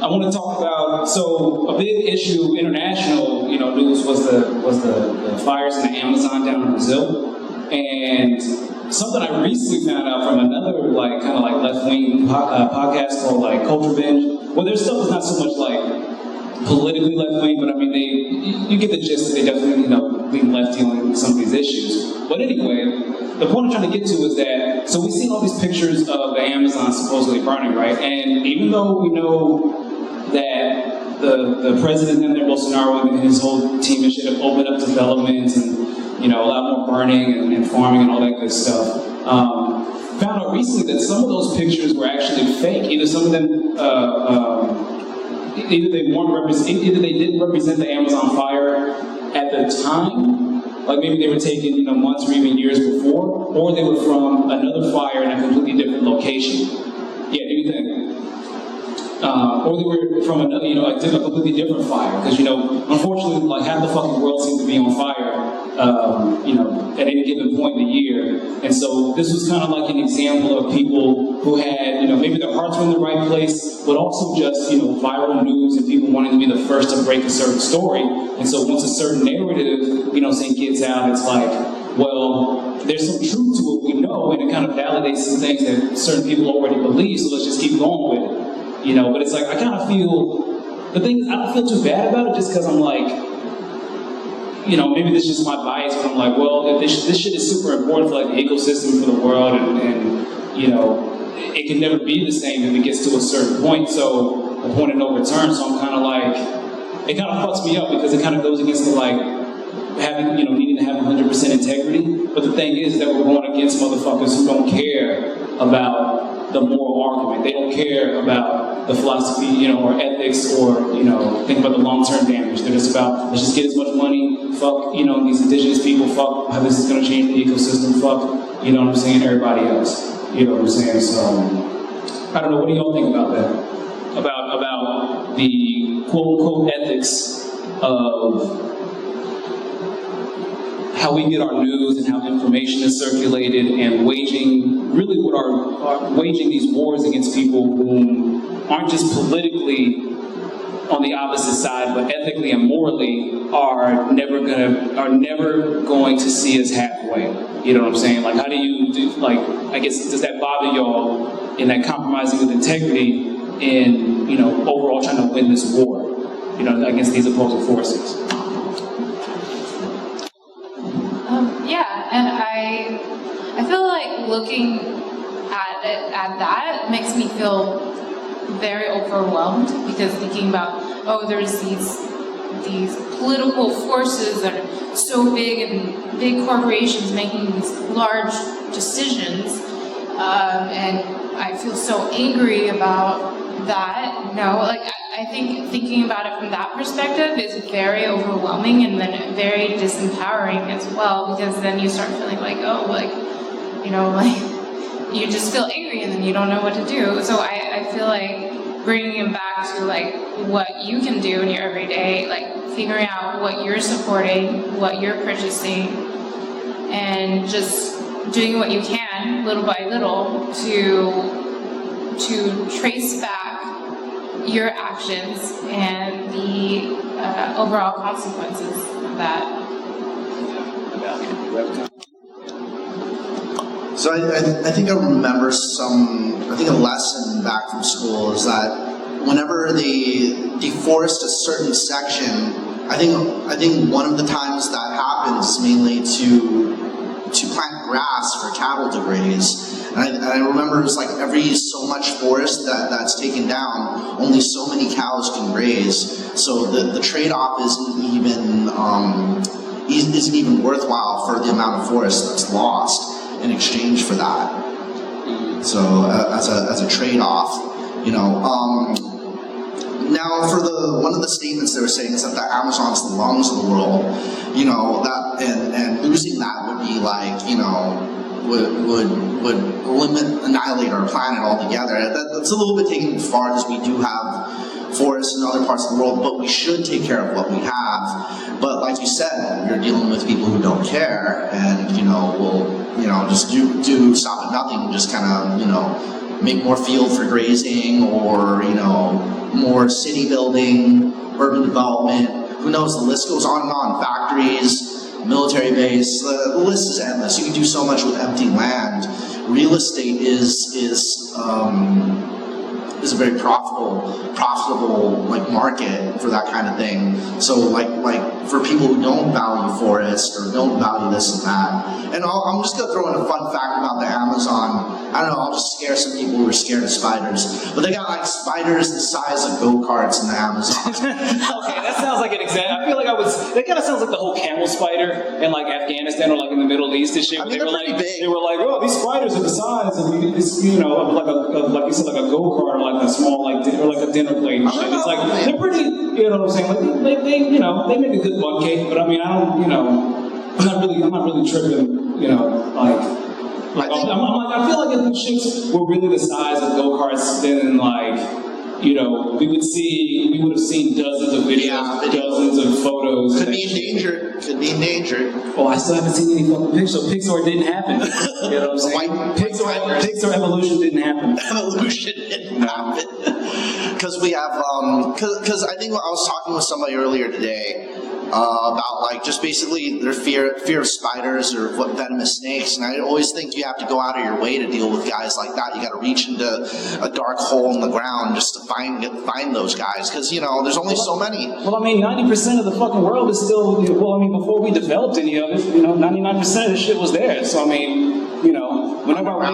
I want to talk about, so a big issue, international, news was the fires in the Amazon down in Brazil. And something I recently found out from another kind of left-wing podcast called Culture Binge. Well, their stuff is not so much politically left-wing, but I mean, you get the gist that they definitely, lean lefty on some of these issues. But anyway, the point I'm trying to get to is that, so we've seen all these pictures of the Amazon supposedly burning, right? And even though we know that the president and their Bolsonaro and his whole team and shit have opened up development and, a lot more burning and farming and all that good stuff, found out recently that some of those pictures were actually fake. Either some of them, either they didn't represent the Amazon fire at the time, like maybe they were taken, months or even years before, or they were from another fire in a completely different location. Yeah, do you think? Or they were from another, a completely different fire, because unfortunately, half the fucking world seems to be on fire, at any given point in the year. And so this was kind of like an example of people who had, maybe their hearts were in the right place, but also just, viral news and people wanting to be the first to break a certain story. And so once a certain narrative, gets out, it's like, well, there's some truth to what we know, and it kind of validates some things that certain people already believe, so let's just keep going with it. But it's like, I kind of feel, the thing is, I don't feel too bad about it just because I'm like, maybe this is just my bias, but I'm like, well, this shit is super important for the ecosystem for the world, and it can never be the same if it gets to a certain point, so a point of no return, so I'm kind of like, it kind of fucks me up because it kind of goes against the having, needing to have 100% integrity, but the thing is that we're going against motherfuckers who don't care about the moral argument. They don't care about the philosophy, or ethics, or, think about the long-term damage. They're just about, let's just get as much money, fuck, these indigenous people, fuck how this is going to change the ecosystem, fuck, everybody else. You know what I'm saying? So, I don't know, what do y'all think about that? About the quote-unquote ethics of how we get our news and how information is circulated, and waging these wars against people who aren't just politically on the opposite side, but ethically and morally are never going to see us halfway. You know what I'm saying? How do you do, I guess, does that bother y'all in that compromising with integrity in, overall trying to win this war, against these opposing forces? Yeah, and I feel like looking at that makes me feel very overwhelmed, because thinking about, there's these political forces that are so big, and big corporations making these large decisions, and I feel so angry about that. I think thinking about it from that perspective is very overwhelming, and then very disempowering as well, because then you start feeling like, you just feel angry, and then you don't know what to do. So I feel like bringing it back to what you can do in your everyday, figuring out what you're supporting, what you're purchasing, and just doing what you can little by little to trace back your actions and the overall consequences of that. So I think I remember a lesson back from school is that whenever they deforest a certain section, I think one of the times that happens is mainly to plant grass for cattle to graze. And I remember it's every so much forest that's taken down, only so many cows can graze. So the trade-off isn't even worthwhile for the amount of forest that's lost in exchange for that. So as a trade-off, now for one of the statements they were saying is that the Amazon's the lungs of the world, that and losing that would be would annihilate our planet altogether. That's a little bit taken too far, because we do have forests in other parts of the world, but we should take care of what we have. But like you said, you're dealing with people who don't care, and will just do stop at nothing, just kind of make more field for grazing, or more city building, urban development. Who knows? The list goes on and on. Factories, military base. The list is endless. You can do so much with empty land. Real estate is a very profitable like market for that kind of thing. So like for people who don't value forest or don't value this and that. And I'm just gonna throw in a fun fact about the Amazon. I don't know, I'll just scare some people who are scared of spiders. But they got like spiders the size of go-karts in the Amazon. Okay, that sounds like an example. I feel like that kind of sounds like the whole camel spider in like Afghanistan or like in the Middle East and shit. I mean, they were they're like, pretty big. they were like, oh, these spiders are the size of this, of like like you said, like a go-kart or like a small like a dinner plate and shit. It's like they're pretty, you know what I'm saying? Like they they make a good bun cake, but I mean I don't, I'm not really tripping, I feel like if the shits were really the size of go-karts, then like, we would have seen dozens of videos, dozens of photos. Could be endangered. Oh, I still haven't seen any fucking pictures, so Pixar didn't happen. You know what I'm saying? Pixar evolution didn't happen. Evolution didn't happen. Because we have, because I think I was talking with somebody earlier today about like just basically their fear of spiders or venomous snakes, and I always think you have to go out of your way to deal with guys like that. You got to reach into a dark hole in the ground just to find those guys, because there's only so many. Well, I mean, 90% of the fucking world is still. Well, I mean, before we developed any of it, 99% of the shit was there. So I mean, whenever I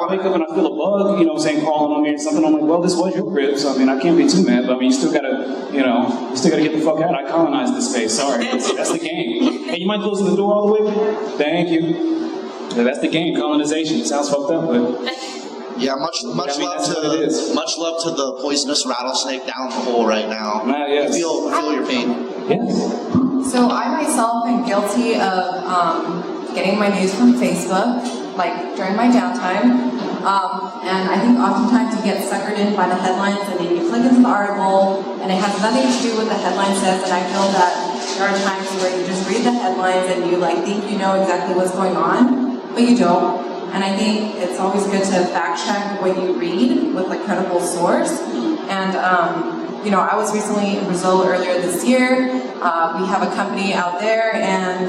wake up and I feel a bug, crawling on me or something, I'm like, well, this was your crib, so I mean, I can't be too mad. But I mean, you still gotta get the fuck out. I colonized this space. Sorry, that's the game. Hey, you mind closing the door all the way? Thank you. Yeah, that's the game, colonization. It sounds fucked up, but yeah, much love to the poisonous rattlesnake down the hole right now. Yes. I feel your pain. Yes. So I myself am guilty of getting my news from Facebook, like during my downtime. And I think oftentimes you get suckered in by the headlines, and then you click into the article, and it has nothing to do with what the headline says. And I feel that there are times where you just read the headlines and you think you know exactly what's going on, but you don't. And I think it's always good to fact check what you read with a credible source. And I was recently in Brazil earlier this year. We have a company out there, and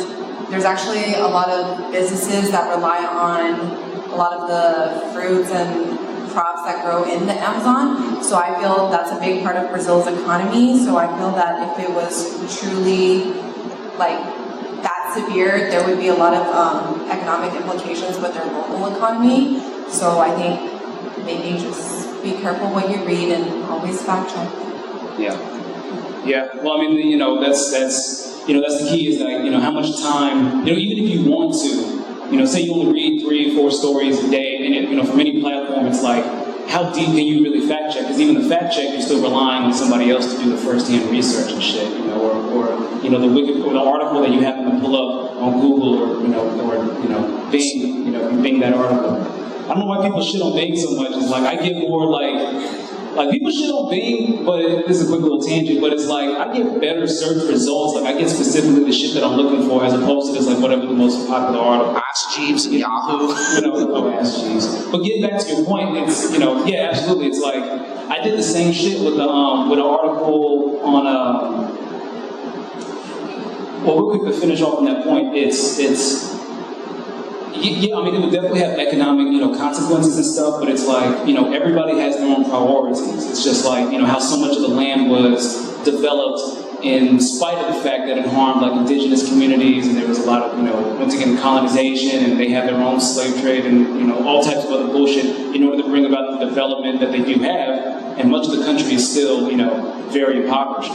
there's actually a lot of businesses that rely on a lot of the fruits and crops that grow in the Amazon. So I feel that's a big part of Brazil's economy. So I feel that if it was truly that severe, there would be a lot of economic implications with their local economy. So I think maybe just be careful what you read and always fact check. Yeah. Well, I mean, that's the key is how much time, even if you want to, say you only read 3 or 4 stories a day, and from any platform, it's like, how deep can you really fact check? Because even the fact check, you're still relying on somebody else to do the first-hand research and shit, or the article that you happen to pull up on Google or Bing, you Bing that article. I don't know why people shit on Bing so much. It's like I get more like people shit on Bing, but this is a quick little tangent, but it's like I get better search results. Like I get specifically the shit that I'm looking for as opposed to just whatever the most popular article. Ask Jeeves and Yahoo. Ask Jeeves. But getting back to your point, it's yeah, absolutely. It's like I did the same shit with an article on well, real quick to finish off on that point, yeah, I mean, it would definitely have economic, consequences and stuff, but it's like, everybody has their own priorities. It's just like, how so much of the land was developed in spite of the fact that it harmed, indigenous communities, and there was a lot of, once again, colonization, and they have their own slave trade, and, all types of other bullshit in order to bring about the development that they do have, and much of the country is still, very impoverished.